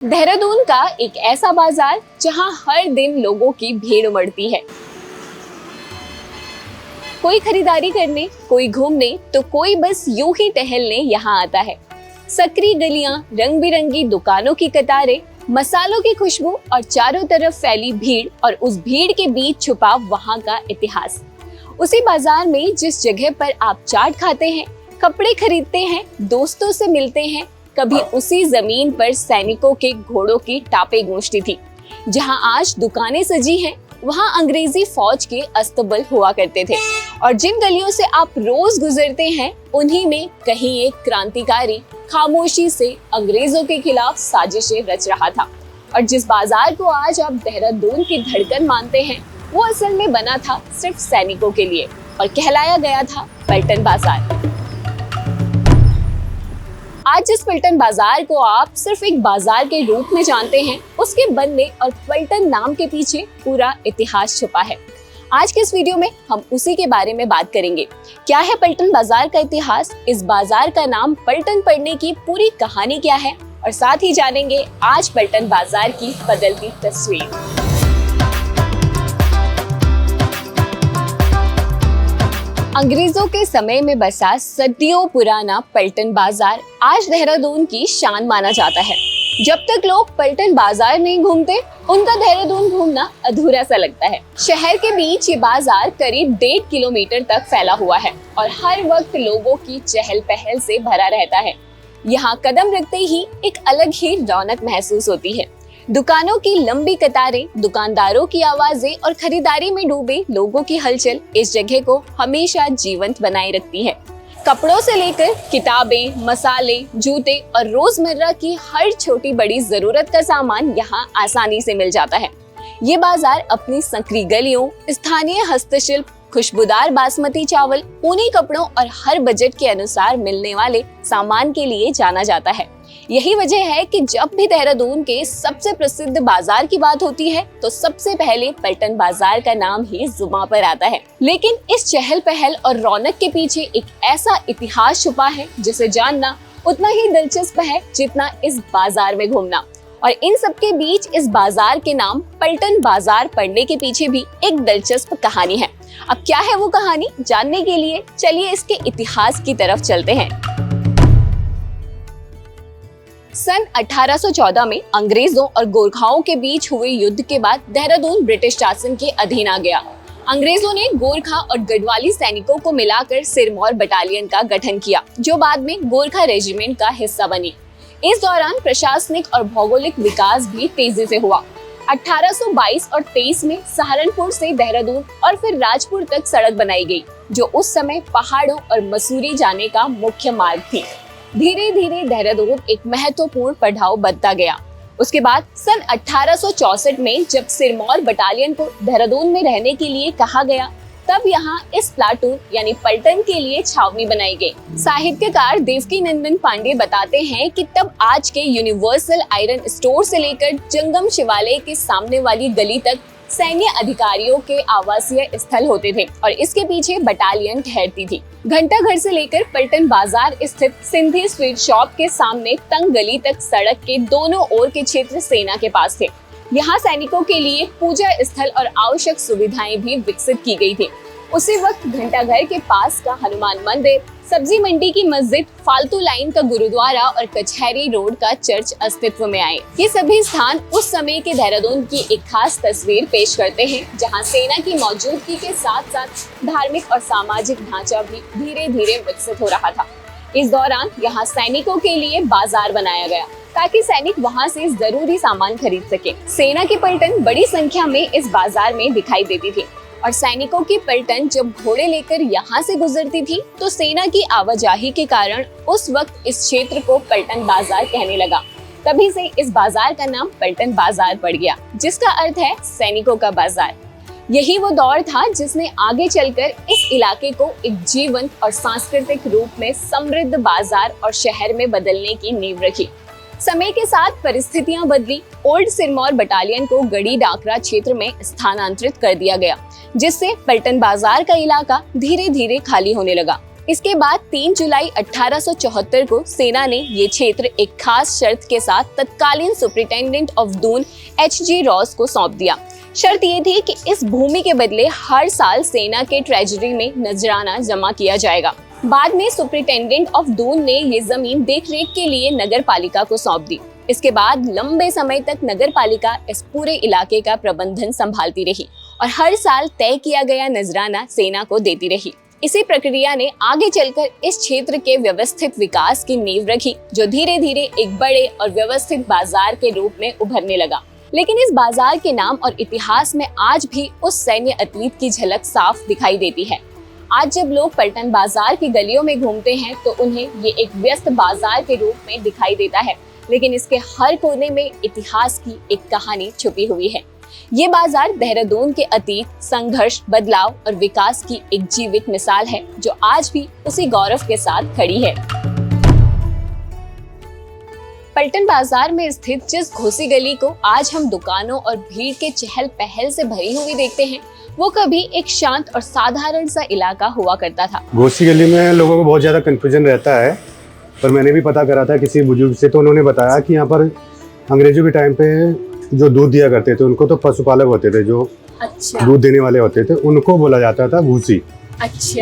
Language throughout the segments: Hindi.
देहरादून का एक ऐसा बाजार जहां हर दिन लोगों की भीड़ उमड़ती है। कोई खरीदारी करने, कोई घूमने तो कोई बस यूं ही टहलने यहाँ आता है। सकरी गलियां, रंग बिरंगी दुकानों की कतारें, मसालों की खुशबू और चारों तरफ फैली भीड़ और उस भीड़ के बीच छुपा वहाँ का इतिहास। उसी बाजार में जिस जगह पर आप चाट खाते हैं, कपड़े खरीदते हैं, दोस्तों से मिलते हैं, कभी उसी जमीन पर सैनिकों के घोड़ों की टापें गूंजती थी। जहां आज दुकानें सजी हैं, वहां अंग्रेजी फौज के अस्तबल हुआ करते थे और जिन गलियों से आप रोज गुजरते हैं, उन्हीं में कहीं एक क्रांतिकारी खामोशी से अंग्रेजों के खिलाफ साजिशें रच रहा था। और जिस बाजार को आज आप देहरादून की धड़कन मानते हैं, वो असल में बना था सिर्फ सैनिकों के लिए और कहलाया गया था पलटन बाजार। आज जिस पलटन बाजार को आप सिर्फ एक बाजार के रूप में जानते हैं, उसके बनने और पलटन नाम के पीछे पूरा इतिहास छुपा है। आज के इस वीडियो में हम उसी के बारे में बात करेंगे। क्या है पलटन बाजार का इतिहास, इस बाजार का नाम पलटन पड़ने की पूरी कहानी क्या है, और साथ ही जानेंगे आज पलटन बाजार की बदलती तस्वीर। अंग्रेजों के समय में बसा सदियों पुराना पलटन बाजार आज देहरादून की शान माना जाता है। जब तक लोग पलटन बाजार नहीं घूमते, उनका देहरादून घूमना अधूरा सा लगता है। शहर के बीच ये बाजार करीब 1.5 किलोमीटर तक फैला हुआ है और हर वक्त लोगों की चहल पहल से भरा रहता है। यहाँ कदम रखते ही एक अलग ही रौनक महसूस होती है। दुकानों की लंबी कतारें, दुकानदारों की आवाजें और खरीदारी में डूबे लोगों की हलचल इस जगह को हमेशा जीवंत बनाए रखती है। कपड़ों से लेकर किताबें, मसाले, जूते और रोजमर्रा की हर छोटी बड़ी जरूरत का सामान यहाँ आसानी से मिल जाता है। ये बाजार अपनी संकरी गलियों, स्थानीय हस्तशिल्प, खुशबूदार बासमती चावल, ऊनी कपड़ों और हर बजट के अनुसार मिलने वाले सामान के लिए जाना जाता है। यही वजह है कि जब भी देहरादून के सबसे प्रसिद्ध बाजार की बात होती है, तो सबसे पहले पलटन बाजार का नाम ही जुबान पर आता है। लेकिन इस चहल पहल और रौनक के पीछे एक ऐसा इतिहास छुपा है जिसे जानना उतना ही दिलचस्प है जितना इस बाजार में घूमना। और इन सब के बीच इस बाजार के नाम पलटन बाजार पड़ने के पीछे भी एक दिलचस्प कहानी है। अब क्या है वो कहानी, जानने के लिए चलिए इसके इतिहास की तरफ चलते हैं। सन 1814 में अंग्रेजों और गोरखाओं के बीच हुए युद्ध के बाद देहरादून ब्रिटिश शासन के अधीन आ गया। अंग्रेजों ने गोरखा और गढ़वाली सैनिकों को मिलाकर सिरमौर बटालियन का गठन किया, जो बाद में गोरखा रेजिमेंट का हिस्सा बनी। इस दौरान प्रशासनिक और भौगोलिक विकास भी तेजी से हुआ। 1822 और 23 में सहारनपुर से देहरादून और फिर राजपुर तक सड़क बनाई गई, जो उस समय पहाड़ों और मसूरी जाने का मुख्य मार्ग थी। धीरे धीरे देहरादून एक महत्वपूर्ण पड़ाव बनता गया। उसके बाद सन 1864 में जब सिरमौर बटालियन को देहरादून में रहने के लिए कहा गया, तब यहाँ इस प्लाटून यानी पलटन के लिए छावनी बनाई गई। साहित्यकार देवकीनंदन पांडे बताते हैं कि तब आज के यूनिवर्सल आयरन स्टोर से लेकर जंगम शिवालय के सामने वाली गली तक सैन्य अधिकारियों के आवासीय स्थल होते थे और इसके पीछे बटालियन ठहरती थी। घंटाघर से लेकर पलटन बाजार स्थित सिंधी स्वीट शॉप के सामने तंग गली तक सड़क के दोनों ओर के क्षेत्र सेना के पास थे। यहाँ सैनिकों के लिए पूजा स्थल और आवश्यक सुविधाएं भी विकसित की गई थी। उसी वक्त घंटाघर के पास का हनुमान मंदिर, सब्जी मंडी की मस्जिद, फालतू लाइन का गुरुद्वारा और कचहरी रोड का चर्च अस्तित्व में आए। ये सभी स्थान उस समय के देहरादून की एक खास तस्वीर पेश करते हैं, जहां सेना की मौजूदगी के साथ साथ धार्मिक और सामाजिक ढांचा भी धीरे धीरे विकसित हो रहा था। इस दौरान यहाँ सैनिकों के लिए बाजार बनाया गया ताकि सैनिक वहाँ से जरूरी सामान खरीद सके। सेना की पलटन बड़ी संख्या में इस बाजार में दिखाई देती थी और सैनिकों की पलटन जब घोड़े लेकर यहाँ से गुजरती थी, तो सेना की आवाजाही के कारण उस वक्त इस क्षेत्र को पलटन बाजार कहने लगा। तभी से इस बाजार का नाम पलटन बाजार पड़ गया, जिसका अर्थ है सैनिकों का बाजार। यही वो दौर था जिसने आगे चलकर इस इलाके को एक जीवंत और सांस्कृतिक रूप में समृद्ध बाजार और शहर में बदलने की नींव रखी। समय के साथ परिस्थितियां बदली। ओल्ड सिरमौर बटालियन को गढ़ी डाकरा क्षेत्र में स्थानांतरित कर दिया गया, जिससे पलटन बाजार का इलाका धीरे धीरे खाली होने लगा। इसके बाद 3 जुलाई 1874 को सेना ने ये क्षेत्र एक खास शर्त के साथ तत्कालीन superintendent of Doon H.G. Ross को सौंप दिया। शर्त ये थी कि इस भूमि के बदले हर साल सेना के ट्रेजरी में नजराना जमा किया जाएगा। बाद में सुपरिटेंडेंट ऑफ दून ने ये जमीन देखरेख के लिए नगर पालिका को सौंप दी। इसके बाद लंबे समय तक नगर पालिका इस पूरे इलाके का प्रबंधन संभालती रही और हर साल तय किया गया नजराना सेना को देती रही। इसी प्रक्रिया ने आगे चलकर इस क्षेत्र के व्यवस्थित विकास की नींव रखी, जो धीरे धीरे एक बड़े और व्यवस्थित बाजार के रूप में उभरने लगा। लेकिन इस बाजार के नाम और इतिहास में आज भी उस सैन्य अतीत की झलक साफ दिखाई देती है। आज जब लोग पलटन बाजार की गलियों में घूमते हैं तो उन्हें ये एक व्यस्त बाजार के रूप में दिखाई देता है, लेकिन इसके हर कोने में इतिहास की एक कहानी छुपी हुई है। ये बाजार देहरादून के अतीत, संघर्ष, बदलाव और विकास की एक जीवित मिसाल है, जो आज भी उसी गौरव के साथ खड़ी है। पलटन बाजार में स्थित जिस घोसी गली को आज हम दुकानों और भीड़ के चहल पहल से भरी हुई देखते हैं, वो कभी एक शांत और साधारण सा इलाका हुआ करता था। घोसी गली में लोगों को बहुत ज्यादा कंफ्यूजन रहता है, पर मैंने भी पता करा था किसी बुजुर्ग से, तो उन्होंने बताया कि यहाँ पर अंग्रेजों के टाइम पे जो दूध दिया करते थे उनको तो पशुपालक होते थे, जो दूध देने वाले होते थे, उनको बोला जाता था घोसी।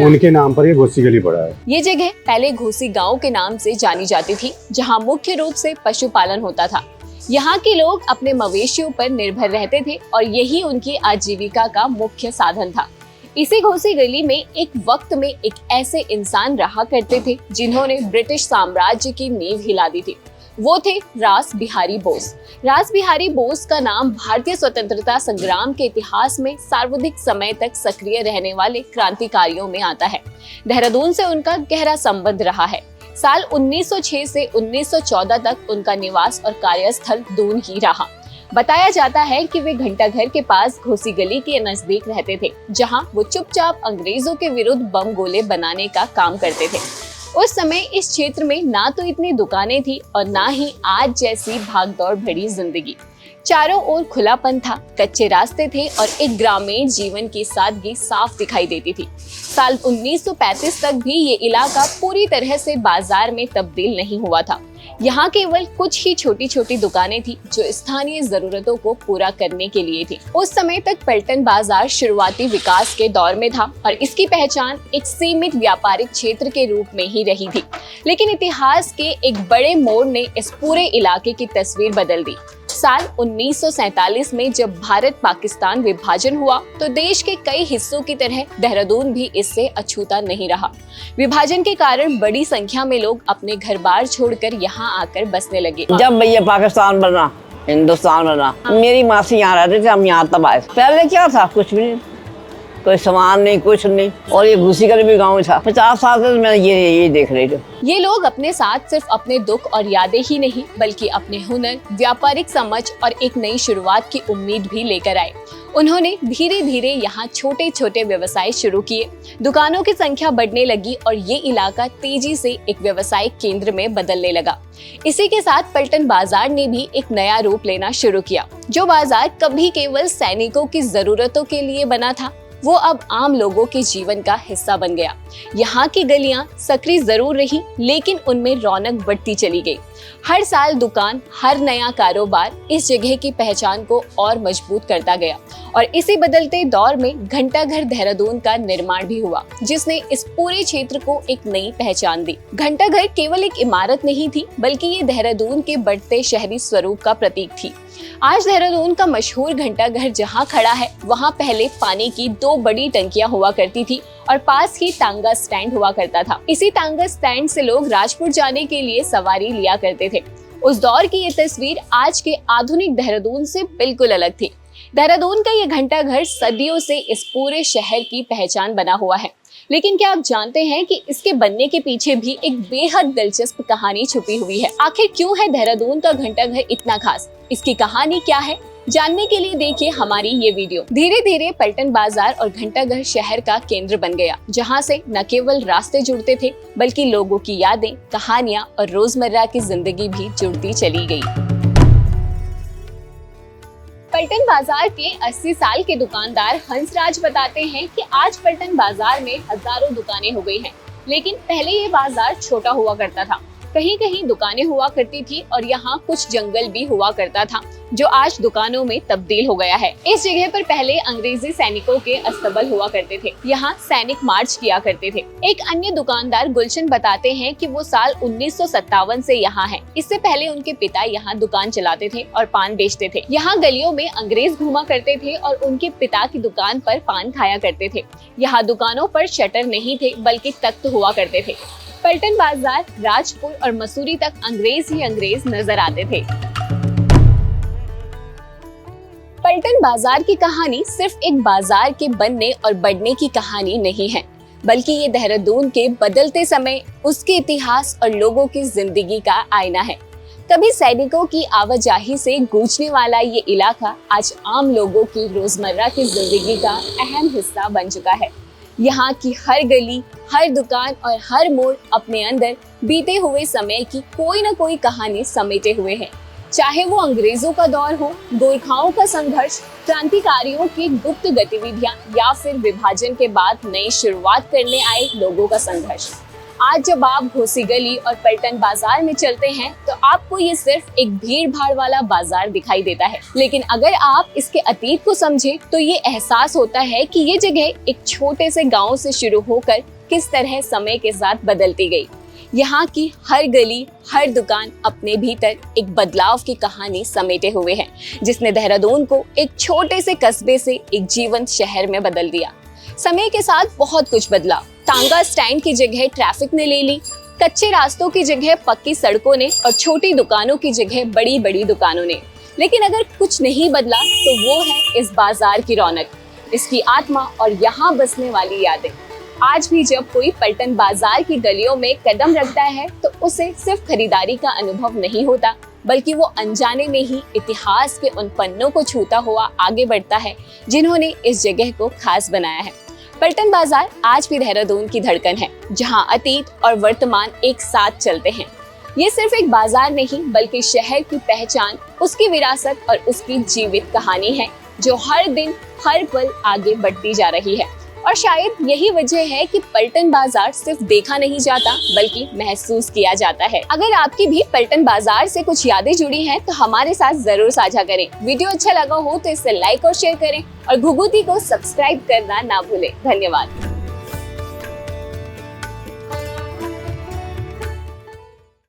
उनके नाम पर ये घोसी गली पड़ा है। ये जगह पहले घोसी गांव के नाम से जानी जाती थी, जहां मुख्य रूप से पशुपालन होता था। यहाँ के लोग अपने मवेशियों पर निर्भर रहते थे और यही उनकी आजीविका का मुख्य साधन था। इसी घोसी गली में एक वक्त में एक ऐसे इंसान रहा करते थे जिन्होंने ब्रिटिश साम्राज्य की नींव हिला दी थी। वो थे रास बिहारी बोस। रास बिहारी बोस का नाम भारतीय स्वतंत्रता संग्राम के इतिहास में सर्वाधिक समय तक सक्रिय रहने वाले क्रांतिकारियों में आता है। देहरादून से उनका गहरा संबंध रहा है। साल 1906 से 1914 तक उनका निवास और कार्यस्थल दून ही रहा। बताया जाता है कि वे घंटाघर के पास घोसी गली के नजदीक रहते थे, जहां वो चुपचाप अंग्रेजों के विरुद्ध बम गोले बनाने का काम करते थे। उस समय इस क्षेत्र में ना तो इतनी दुकानें थी और ना ही आज जैसी भागदौड़ भरी जिंदगी। चारों ओर खुलापन था, कच्चे रास्ते थे और एक ग्रामीण जीवन की सादगी साफ दिखाई देती थी। साल 1935 तक भी ये इलाका पूरी तरह से बाजार में तब्दील नहीं हुआ था। यहाँ केवल कुछ ही छोटी छोटी दुकानें थी जो स्थानीय जरूरतों को पूरा करने के लिए थी। उस समय तक पलटन बाजार शुरुआती विकास के दौर में था और इसकी पहचान एक सीमित व्यापारिक क्षेत्र के रूप में ही रही थी। लेकिन इतिहास के एक बड़े मोड़ ने इस पूरे इलाके की तस्वीर बदल दी। साल 1947 में जब भारत पाकिस्तान विभाजन हुआ तो देश के कई हिस्सों की तरह देहरादून भी इससे अछूता नहीं रहा। विभाजन के कारण बड़ी संख्या में लोग अपने घर बार छोड़कर यहाँ आकर बसने लगे। जब भैया पाकिस्तान बना, हिंदुस्तान बना, मेरी मासी यहाँ रहते थे, हम यहाँ तब आए। पहले क्या था, कुछ भी नहीं, कोई सामान नहीं, कुछ नहीं। और ये घोसी गली भी गाँव था। 50 साल से मैं ये देख रही थी। ये लोग अपने साथ सिर्फ अपने दुख और यादें ही नहीं, बल्कि अपने हुनर, व्यापारिक समझ और एक नई शुरुआत की उम्मीद भी लेकर आए। उन्होंने धीरे धीरे यहाँ छोटे छोटे व्यवसाय शुरू किए। दुकानों की संख्या बढ़ने लगी और ये इलाका तेजी से एक व्यवसायिक केंद्र में बदलने लगा। इसी के साथ पलटन बाजार ने भी एक नया रूप लेना शुरू किया। जो बाजार कभी केवल सैनिकों की जरूरतों के लिए बना था, वो अब आम लोगों के जीवन का हिस्सा बन गया। यहाँ की गलियां सकरी जरूर रही, लेकिन उनमें रौनक बढ़ती चली गई। हर साल दुकान, हर नया कारोबार इस जगह की पहचान को और मजबूत करता गया और इसी बदलते दौर में घंटाघर देहरादून का निर्माण भी हुआ, जिसने इस पूरे क्षेत्र को एक नई पहचान दी। घंटाघर केवल एक इमारत नहीं थी, बल्कि ये देहरादून के बढ़ते शहरी स्वरूप का प्रतीक थी। आज देहरादून का मशहूर घंटाघर जहाँ खड़ा है, वहाँ पहले पानी की 2 बड़ी टंकियां हुआ करती थी और पास ही टांगा स्टैंड हुआ करता था। इसी टांगा स्टैंड से लोग राजपुर जाने के लिए सवारी लिया करते थे। उस दौर की ये तस्वीर आज के आधुनिक देहरादून से बिल्कुल अलग थी। देहरादून का ये घंटाघर सदियों से इस पूरे शहर की पहचान बना हुआ है। लेकिन क्या आप जानते हैं कि इसके बनने के पीछे भी एक बेहद दिलचस्प कहानी छुपी हुई है? आखिर क्यों है देहरादून का घंटाघर इतना खास? इसकी कहानी क्या है? जानने के लिए देखिए हमारी ये वीडियो। धीरे धीरे पलटन बाजार और घंटाघर शहर का केंद्र बन गया, जहाँ से न केवल रास्ते जुड़ते थे, बल्कि लोगों की यादें, कहानियां और रोजमर्रा की जिंदगी भी जुड़ती चली गई। पलटन बाजार के 80 साल के दुकानदार हंसराज बताते हैं कि आज पलटन बाजार में हजारों दुकानें हो गई हैं। लेकिन पहले ये बाजार छोटा हुआ करता था, कहीं कहीं दुकानें हुआ करती थी और यहाँ कुछ जंगल भी हुआ करता था, जो आज दुकानों में तब्दील हो गया है। इस जगह पर पहले अंग्रेजी सैनिकों के अस्तबल हुआ करते थे। यहाँ सैनिक मार्च किया करते थे। एक अन्य दुकानदार गुलशन बताते हैं कि वो साल 1957 से यहाँ है। इससे पहले उनके पिता यहाँ दुकान चलाते थे और पान बेचते थे। यहाँ गलियों में अंग्रेज घूमा करते थे और उनके पिता की दुकान पर पान खाया करते थे। यहाँ दुकानों पर शटर नहीं थे बल्कि तख्त हुआ करते थे। पलटन बाजार, राजपुर और मसूरी तक अंग्रेज ही अंग्रेज नजर आते थे। पलटन बाजार की कहानी सिर्फ एक बाजार के बनने और बढ़ने की कहानी नहीं है, बल्कि ये देहरादून के बदलते समय, उसके इतिहास और लोगों की जिंदगी का आईना है। कभी सैनिकों की आवाजाही से गूंजने वाला ये इलाका आज आम लोगों की रोजमर्रा की जिंदगी का अहम हिस्सा बन चुका है। यहाँ की हर गली, हर दुकान और हर मोड़ अपने अंदर बीते हुए समय की कोई न कोई कहानी समेटे हुए है। चाहे वो अंग्रेजों का दौर हो, गोरखाओं का संघर्ष, क्रांतिकारियों की गुप्त गतिविधियां या फिर विभाजन के बाद नई शुरुआत करने आए लोगों का संघर्ष। आज जब आप घोसी गली और पलटन बाजार में चलते हैं तो आपको ये सिर्फ एक भीड़ भाड़ वाला बाजार दिखाई देता है, लेकिन अगर आप इसके अतीत को समझें तो ये एहसास होता है कि ये जगह एक छोटे से गांव से शुरू होकर किस तरह समय के साथ बदलती गई। यहाँ की हर गली, हर दुकान अपने भीतर एक बदलाव की कहानी समेटे हुए है, जिसने देहरादून को एक छोटे से कस्बे से एक जीवंत शहर में बदल दिया। समय के साथ बहुत कुछ बदला। टांगा स्टैंड की जगह ट्रैफिक ने ले ली, कच्चे रास्तों की जगह पक्की सड़कों ने और छोटी दुकानों की जगह बड़ी बड़ी दुकानों ने। लेकिन अगर कुछ नहीं बदला तो वो है इस बाजार की रौनक, इसकी आत्मा और यहाँ बसने वाली यादें। आज भी जब कोई पलटन बाजार की गलियों में कदम रखता है तो उसे सिर्फ खरीदारी का अनुभव नहीं होता, बल्कि वो अनजाने में ही इतिहास के उन पन्नों को छूता हुआ आगे बढ़ता है जिन्होंने इस जगह को खास बनाया है। पलटन बाजार आज भी देहरादून की धड़कन है, जहां अतीत और वर्तमान एक साथ चलते हैं। ये सिर्फ एक बाजार नहीं बल्कि शहर की पहचान, उसकी विरासत और उसकी जीवित कहानी है, जो हर दिन हर पल आगे बढ़ती जा रही है। और शायद यही वजह है कि पलटन बाजार सिर्फ देखा नहीं जाता बल्कि महसूस किया जाता है। अगर आपकी भी पलटन बाजार से कुछ यादें जुड़ी हैं तो हमारे साथ जरूर साझा करें। वीडियो अच्छा लगा हो तो इसे लाइक और शेयर करें और घुघुती को सब्सक्राइब करना ना भूलें। धन्यवाद।